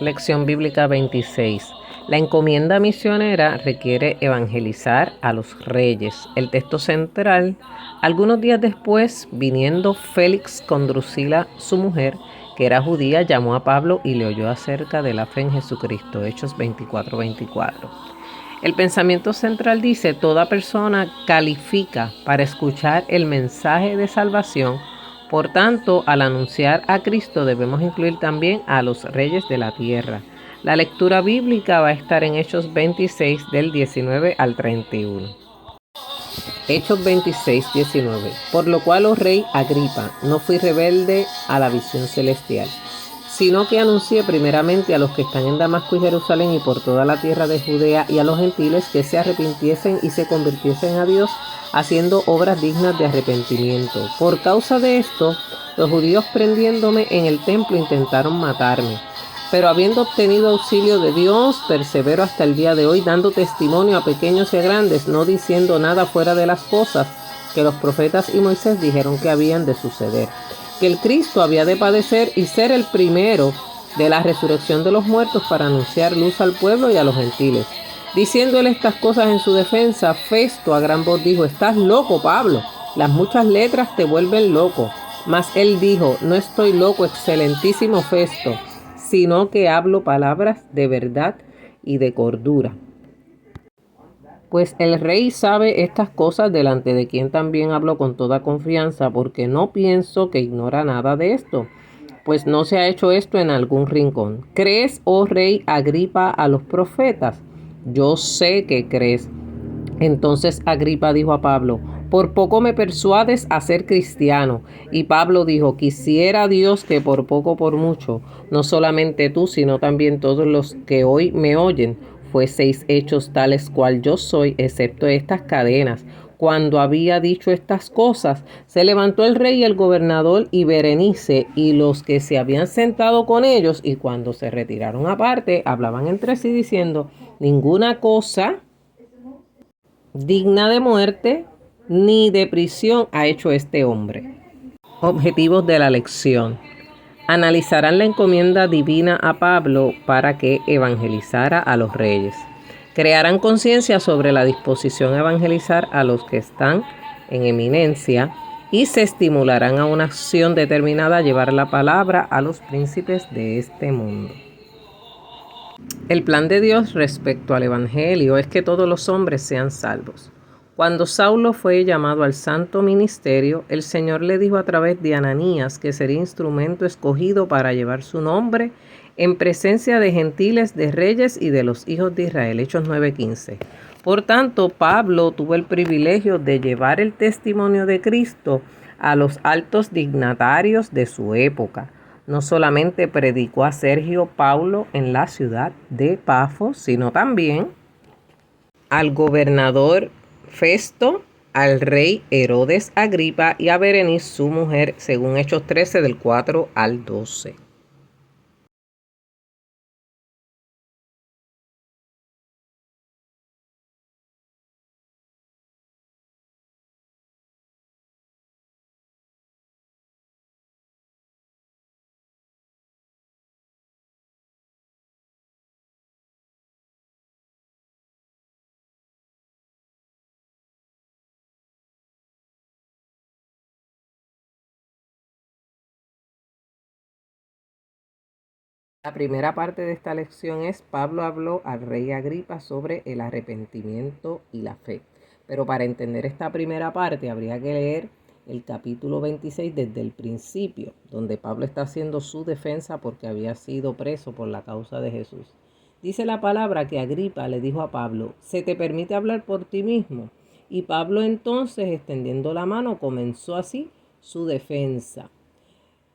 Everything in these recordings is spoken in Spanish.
Lección Bíblica 26. La encomienda misionera requiere evangelizar a los reyes. El texto central: algunos días después, viniendo Félix con Drusila, su mujer, que era judía, llamó a Pablo y le oyó acerca de la fe en Jesucristo. Hechos 24:24. El pensamiento central dice: toda persona califica para escuchar el mensaje de salvación. Por tanto, al anunciar a Cristo debemos incluir también a los reyes de la tierra. La lectura bíblica va a estar en Hechos 26 del 19 al 31. Hechos 26, 19. Por lo cual, oh rey Agripa, no fui rebelde a la visión celestial, sino que anuncié primeramente a los que están en Damasco y Jerusalén y por toda la tierra de Judea y a los gentiles que se arrepintiesen y se convirtiesen a Dios, haciendo obras dignas de arrepentimiento. Por causa de esto, los judíos, prendiéndome en el templo, intentaron matarme. Pero habiendo obtenido auxilio de Dios, persevero hasta el día de hoy, dando testimonio a pequeños y a grandes, no diciendo nada fuera de las cosas que los profetas y Moisés dijeron que habían de suceder, que el Cristo había de padecer y ser el primero de la resurrección de los muertos, para anunciar luz al pueblo y a los gentiles. Diciéndole estas cosas en su defensa, Festo a gran voz dijo: estás loco, Pablo, las muchas letras te vuelven loco. Mas él dijo: no estoy loco, excelentísimo Festo, sino que hablo palabras de verdad y de cordura. Pues el rey sabe estas cosas, delante de quien también hablo con toda confianza, porque no pienso que ignora nada de esto, pues no se ha hecho esto en algún rincón. ¿Crees, oh rey Agripa, a los profetas? Yo sé que crees. Entonces Agripa dijo a Pablo: por poco me persuades a ser cristiano. Y Pablo dijo: quisiera Dios que por poco por mucho, no solamente tú, sino también todos los que hoy me oyen, fueseis hechos tales cual yo soy, excepto estas cadenas. Cuando había dicho estas cosas, se levantó el rey y el gobernador y Berenice y los que se habían sentado con ellos, y cuando se retiraron aparte, hablaban entre sí diciendo: ninguna cosa digna de muerte ni de prisión ha hecho este hombre. Objetivos de la lección: analizarán la encomienda divina a Pablo para que evangelizara a los reyes. Crearán conciencia sobre la disposición a evangelizar a los que están en eminencia y se estimularán a una acción determinada a llevar la palabra a los príncipes de este mundo. El plan de Dios respecto al Evangelio es que todos los hombres sean salvos. Cuando Saulo fue llamado al santo ministerio, el Señor le dijo a través de Ananías que sería instrumento escogido para llevar su nombre en presencia de gentiles, de reyes y de los hijos de Israel. Hechos 9:15. Por tanto, Pablo tuvo el privilegio de llevar el testimonio de Cristo a los altos dignatarios de su época. No solamente predicó a Sergio Paulo en la ciudad de Pafos, sino también al gobernador Festo, al rey Herodes Agripa y a Berenice, su mujer, según Hechos 13 del 4 al 12. La primera parte de esta lección es: Pablo habló al rey Agripa sobre el arrepentimiento y la fe. Pero para entender esta primera parte habría que leer el capítulo 26 desde el principio, donde Pablo está haciendo su defensa porque había sido preso por la causa de Jesús. Dice la palabra que Agripa le dijo a Pablo: ¿se te permite hablar por ti mismo? Y Pablo entonces, extendiendo la mano, comenzó así su defensa.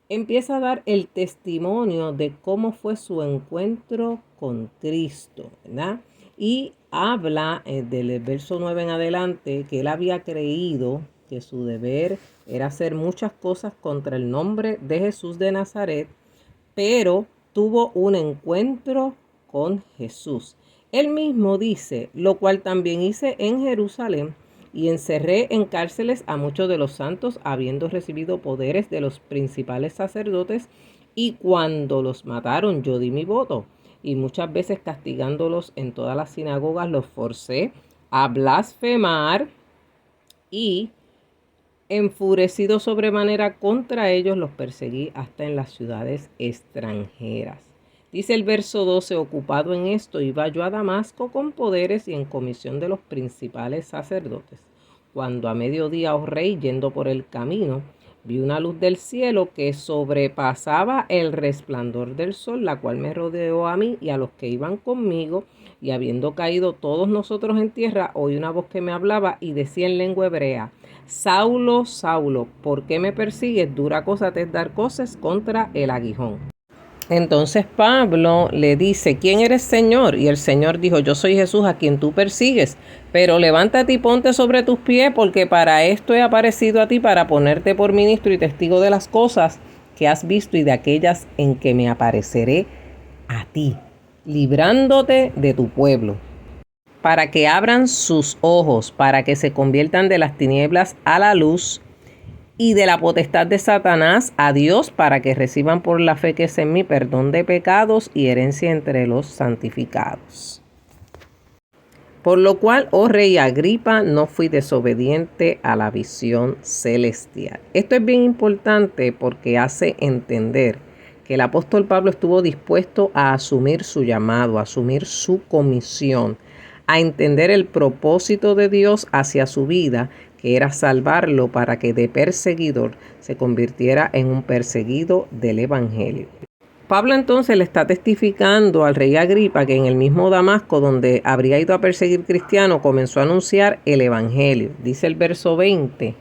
Empieza a dar el testimonio de cómo fue su encuentro con Cristo, ¿verdad? Y habla del verso 9 en adelante que él había creído que su deber era hacer muchas cosas contra el nombre de Jesús de Nazaret, pero tuvo un encuentro con Jesús. Él mismo dice: lo cual también hice en Jerusalén, y encerré en cárceles a muchos de los santos, habiendo recibido poderes de los principales sacerdotes, Y cuando los mataron, yo di mi voto. Y muchas veces castigándolos en todas las sinagogas, los forcé a blasfemar y enfurecido sobremanera contra ellos, los perseguí hasta en las ciudades extranjeras. Dice el verso 12, ocupado en esto, iba yo a Damasco con poderes y en comisión de los principales sacerdotes. Cuando a mediodía, oh rey, yendo por el camino, vi una luz del cielo que sobrepasaba el resplandor del sol, la cual me rodeó a mí y a los que iban conmigo, y habiendo caído todos nosotros en tierra, oí una voz que me hablaba y decía en lengua hebrea: Saulo, Saulo, ¿por qué me persigues? Dura cosa te es dar cosas contra el aguijón. Entonces Pablo le dice: ¿quién eres, Señor? Y el Señor dijo: yo soy Jesús a quien tú persigues, pero levántate y ponte sobre tus pies, porque para esto he aparecido a ti, para ponerte por ministro y testigo de las cosas que has visto y de aquellas en que me apareceré a ti, librándote de tu pueblo, para que abran sus ojos, para que se conviertan de las tinieblas a la luz y de la potestad de Satanás a Dios, para que reciban por la fe que es en mí perdón de pecados y herencia entre los santificados. Por lo cual, oh rey Agripa, no fui desobediente a la visión celestial. Esto es bien importante porque hace entender que el apóstol Pablo estuvo dispuesto a asumir su llamado, a asumir su comisión, a entender el propósito de Dios hacia su vida, que era salvarlo para que de perseguidor se convirtiera en un perseguido del evangelio. Pablo entonces le está testificando al rey Agripa que en el mismo Damasco, donde habría ido a perseguir cristianos, comenzó a anunciar el evangelio. Dice el verso 20,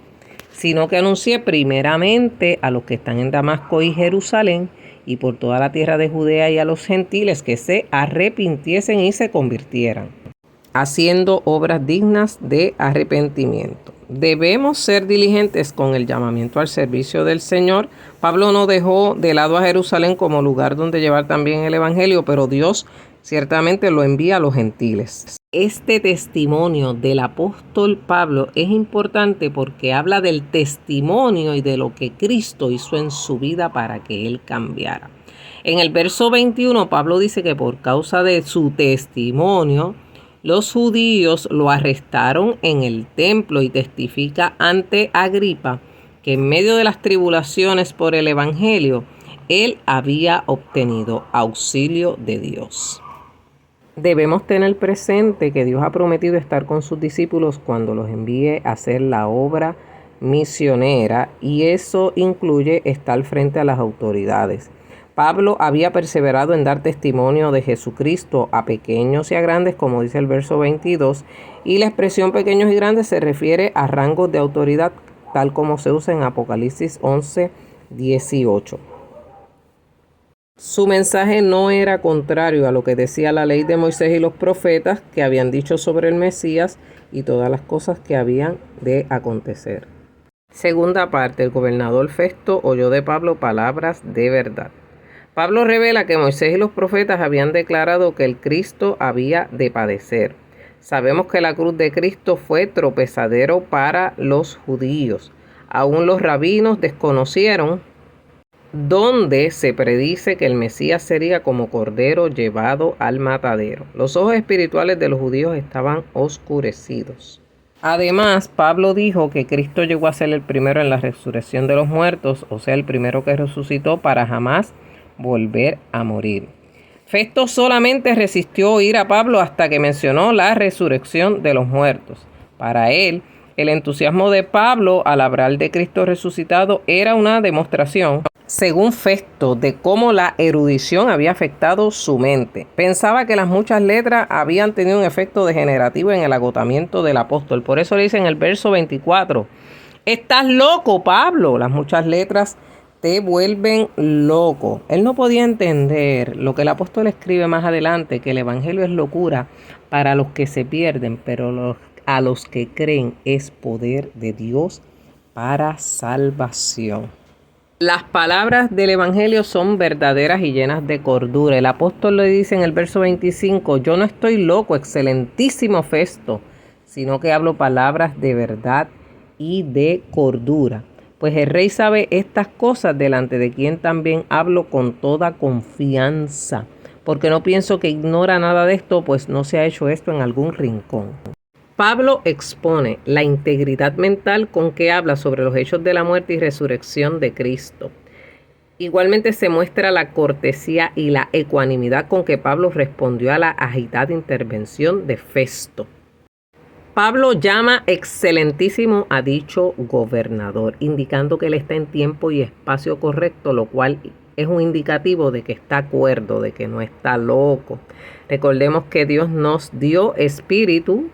sino que anuncié primeramente a los que están en Damasco y Jerusalén y por toda la tierra de Judea y a los gentiles que se arrepintiesen y se convirtieran, haciendo obras dignas de arrepentimiento. Debemos ser diligentes con el llamamiento al servicio del Señor. Pablo no dejó de lado a Jerusalén como lugar donde llevar también el evangelio, pero Dios ciertamente lo envía a los gentiles. Este testimonio del apóstol Pablo es importante porque habla del testimonio y de lo que Cristo hizo en su vida para que él cambiara. En el verso 21, Pablo dice que por causa de su testimonio, los judíos lo arrestaron en el templo, y testifica ante Agripa que en medio de las tribulaciones por el evangelio, él había obtenido auxilio de Dios. Debemos tener presente que Dios ha prometido estar con sus discípulos cuando los envíe a hacer la obra misionera, y eso incluye estar frente a las autoridades. Pablo había perseverado en dar testimonio de Jesucristo a pequeños y a grandes, como dice el verso 22, y la expresión pequeños y grandes se refiere a rangos de autoridad, tal como se usa en Apocalipsis 11:18. Su mensaje no era contrario a lo que decía la ley de Moisés y los profetas, que habían dicho sobre el Mesías y todas las cosas que habían de acontecer. Segunda parte, el gobernador Festo oyó de Pablo palabras de verdad. Pablo revela que Moisés y los profetas habían declarado que el Cristo había de padecer. Sabemos que la cruz de Cristo fue tropezadero para los judíos. Aún los rabinos desconocieron donde se predice que el Mesías sería como cordero llevado al matadero. Los ojos espirituales de los judíos estaban oscurecidos. Además, Pablo dijo que Cristo llegó a ser el primero en la resurrección de los muertos, o sea, el primero que resucitó para jamás volver a morir. Festo solamente resistió oír a Pablo hasta que mencionó la resurrección de los muertos. Para él, el entusiasmo de Pablo al hablar de Cristo resucitado era una demostración, según Festo, de cómo la erudición había afectado su mente. Pensaba que las muchas letras habían tenido un efecto degenerativo en el agotamiento del apóstol. Por eso le dice en el verso 24, «Estás loco, Pablo, las muchas letras te vuelven loco». Él no podía entender lo que el apóstol escribe más adelante, que el evangelio es locura para los que se pierden, pero a los que creen es poder de Dios para salvación. Las palabras del evangelio son verdaderas y llenas de cordura. El apóstol le dice en el verso 25, «Yo no estoy loco, excelentísimo Festo, sino que hablo palabras de verdad y de cordura». Pues el rey sabe estas cosas, delante de quien también hablo con toda confianza, porque no pienso que ignora nada de esto, pues no se ha hecho esto en algún rincón. Pablo expone la integridad mental con que habla sobre los hechos de la muerte y resurrección de Cristo. Igualmente se muestra la cortesía y la ecuanimidad con que Pablo respondió a la agitada intervención de Festo. Pablo llama excelentísimo a dicho gobernador, indicando que él está en tiempo y espacio correcto, lo cual es un indicativo de que está cuerdo, de que no está loco. Recordemos que Dios nos dio espíritu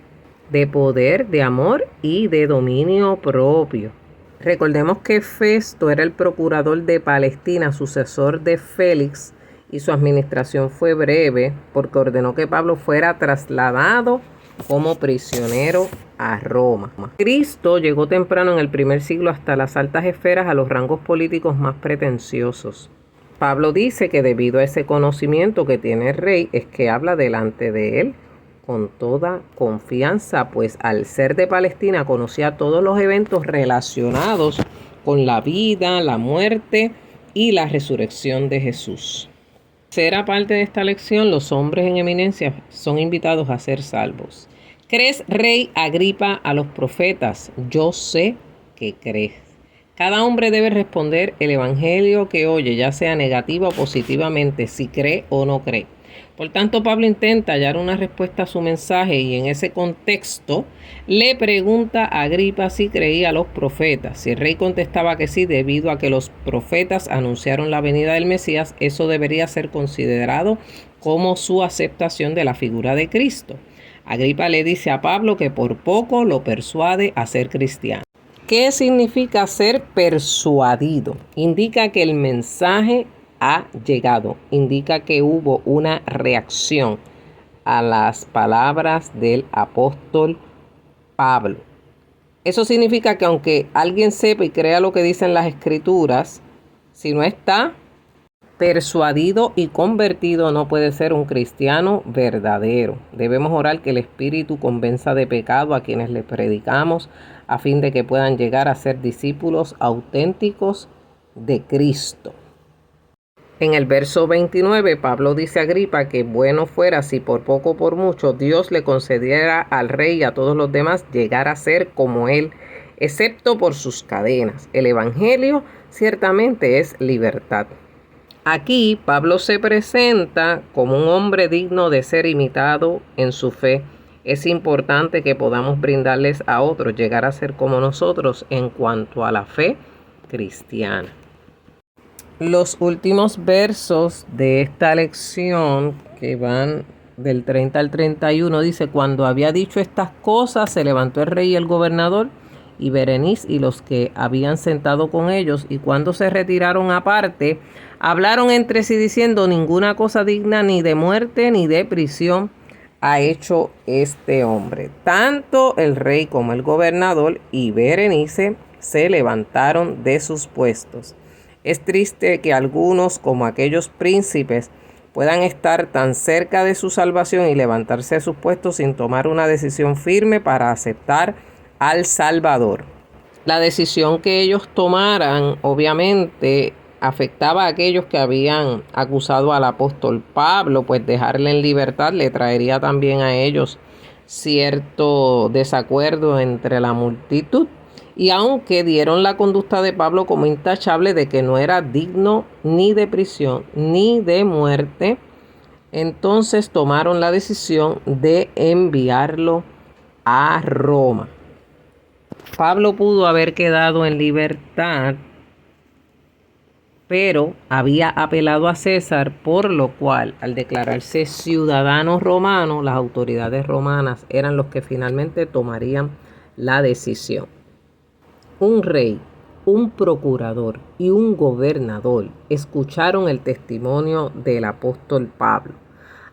de poder, de amor y de dominio propio. Recordemos que Festo era el procurador de Palestina, sucesor de Félix, y su administración fue breve porque ordenó que Pablo fuera trasladado como prisionero a Roma. Cristo llegó temprano en el primer siglo hasta las altas esferas, a los rangos políticos más pretenciosos. Pablo dice que debido a ese conocimiento que tiene el rey es que habla delante de él con toda confianza, pues al ser de Palestina conocía todos los eventos relacionados con la vida, la muerte y la resurrección de Jesús. Tercera parte de esta lección: los hombres en eminencia son invitados a ser salvos. ¿Crees, rey Agripa, a los profetas? Yo sé que crees. Cada hombre debe responder el evangelio que oye, ya sea negativa o positivamente, si cree o no cree. Por tanto, Pablo intenta hallar una respuesta a su mensaje y en ese contexto le pregunta a Agripa si creía a los profetas. Si el rey contestaba que sí, debido a que los profetas anunciaron la venida del Mesías, eso debería ser considerado como su aceptación de la figura de Cristo. Agripa le dice a Pablo que por poco lo persuade a ser cristiano. ¿Qué significa ser persuadido? Indica que el mensaje ha llegado, indica que hubo una reacción a las palabras del apóstol Pablo. Eso significa que aunque alguien sepa y crea lo que dicen las escrituras, si no está persuadido y convertido, no puede ser un cristiano verdadero. Debemos orar que el Espíritu convenza de pecado a quienes le predicamos, a fin de que puedan llegar a ser discípulos auténticos de Cristo. En el verso 29, Pablo dice a Agripa que bueno fuera si por poco o por mucho Dios le concediera al rey y a todos los demás llegar a ser como él, excepto por sus cadenas. El evangelio ciertamente es libertad. Aquí Pablo se presenta como un hombre digno de ser imitado en su fe. Es importante que podamos brindarles a otros llegar a ser como nosotros en cuanto a la fe cristiana. Los últimos versos de esta lección, que van del 30 al 31, dice: cuando había dicho estas cosas, se levantó el rey y el gobernador y Berenice y los que habían sentado con ellos, y cuando se retiraron aparte, hablaron entre sí diciendo: ninguna cosa digna ni de muerte ni de prisión ha hecho este hombre. Tanto el rey como el gobernador y Berenice se levantaron de sus puestos. Es triste que algunos, como aquellos príncipes, puedan estar tan cerca de su salvación y levantarse de sus puestos sin tomar una decisión firme para aceptar al Salvador. La decisión que ellos tomaran, obviamente, afectaba a aquellos que habían acusado al apóstol Pablo, pues dejarle en libertad le traería también a ellos cierto desacuerdo entre la multitud. Y aunque dieron la conducta de Pablo como intachable, de que no era digno ni de prisión ni de muerte, entonces tomaron la decisión de enviarlo a Roma. Pablo pudo haber quedado en libertad, pero había apelado a César, por lo cual, al declararse ciudadano romano, las autoridades romanas eran los que finalmente tomarían la decisión. Un rey, un procurador y un gobernador escucharon el testimonio del apóstol Pablo.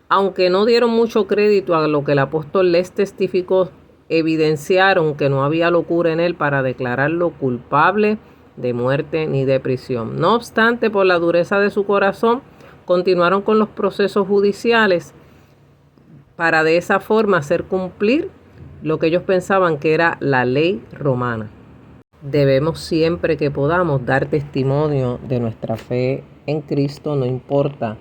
Aunque no dieron mucho crédito a lo que el apóstol les testificó, evidenciaron que no había locura en él para declararlo culpable de muerte ni de prisión. No obstante, por la dureza de su corazón, continuaron con los procesos judiciales para de esa forma hacer cumplir lo que ellos pensaban que era la ley romana. Debemos siempre que podamos dar testimonio de nuestra fe en Cristo, no importa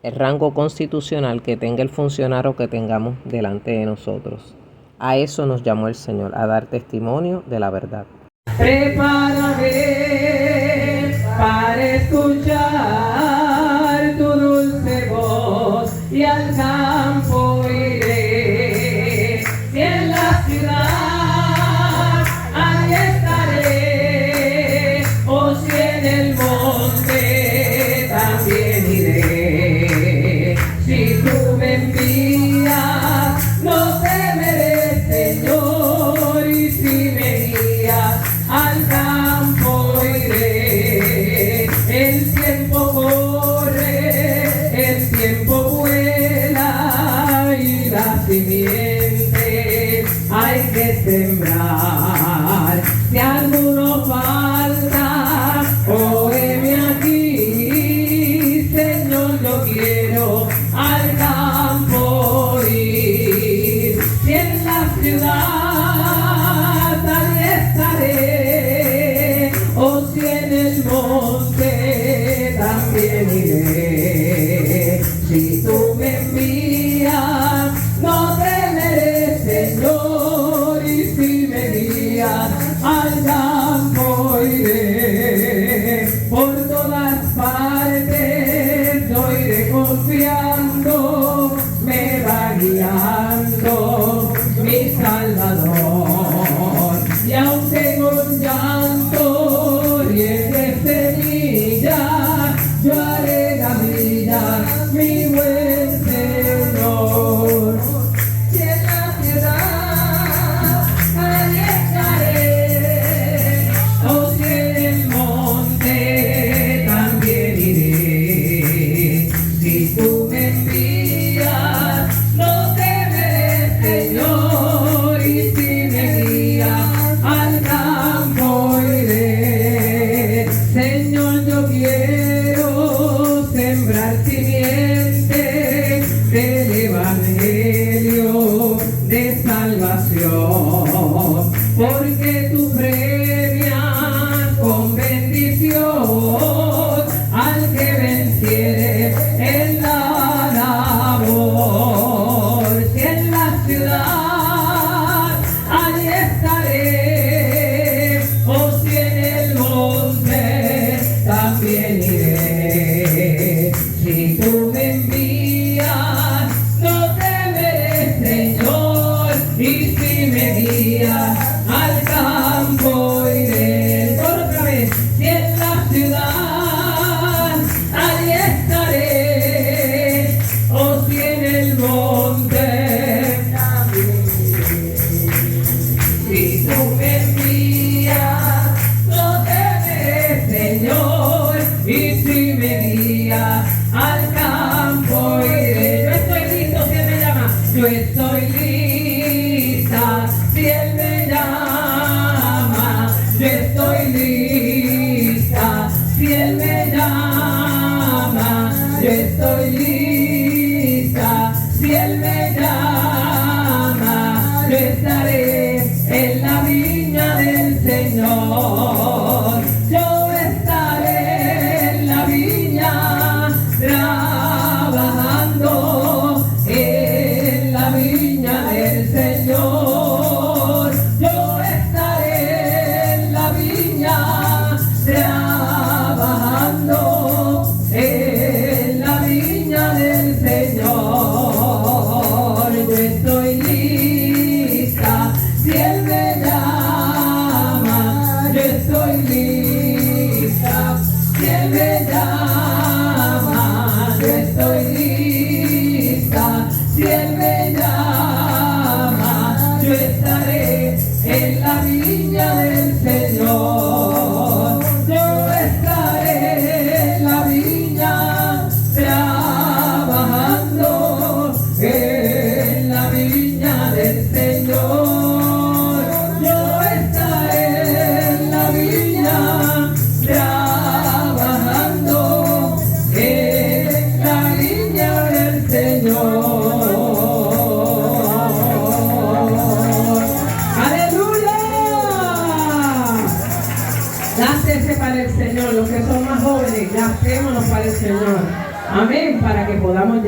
el rango constitucional que tenga el funcionario que tengamos delante de nosotros. A eso nos llamó el Señor, a dar testimonio de la verdad. Prepárame para escuchar tu dulce voz y al campo iré. Si en la ciudad ahí estaré, o si en el monte también iré. Si tú me envías, no temeré, Señor, y si me guías, al campo iré. El tiempo corre, el tiempo vuela, y la simiente hay que sembrar. Si alguno falta, óyeme aquí, Señor, yo quiero al campo ir. Si en la ciudad ahí estaré, o si en el monte también iré. Si tú me envías, no temeré, Señor, y si me guías, al campo iré. Por todas partes yo iré confiando, me va guiando mi Salvador. Y aunque con llanto riegue semillas, yo haré gavilla, mi buen Señor. Si en la ciudad ahí estaré, o si en el monte también iré. Si tú me envías, no temeré, Señor, y si me guías, al campo iré. Señor, yo quiero sembrar simiente del Evangelio de salvación, porque tú premias con bendición al que venciere en la labor. Si en la ciudad ahí estaré, o si en el monte también iré. Si tú me envías, no temeré, Señor, y si me guías, al campo iré. Por otra vez, si en la ciudad ahí estaré, o si en el monte también iré. Si tú me envías, no temeré, Señor, y si me guías, al campo iré. Yo estoy listo si Él me llama. Yo estoy lista si Él me llama. Yo estoy lista si Él me llama. Yo estoy lista si Él me llama. Yo estaré en la viña del Señor. Yo estaré en la viña trabajando, en la viña del Señor. Yo estaré en la viña trabajando, en la viña del Señor. Yo estoy lista si Él me llama. Yo estoy lista si Él me llama. Yo estoy lista si Él me llama. Yo estaré en la viña del Señor. Yo estaré en la viña trabajando, en la viña del Señor. Yo estaré en la viña trabajando, en la viña del Señor. ¡Aleluya! manos para el Señor. Amén, para que podamos llegar.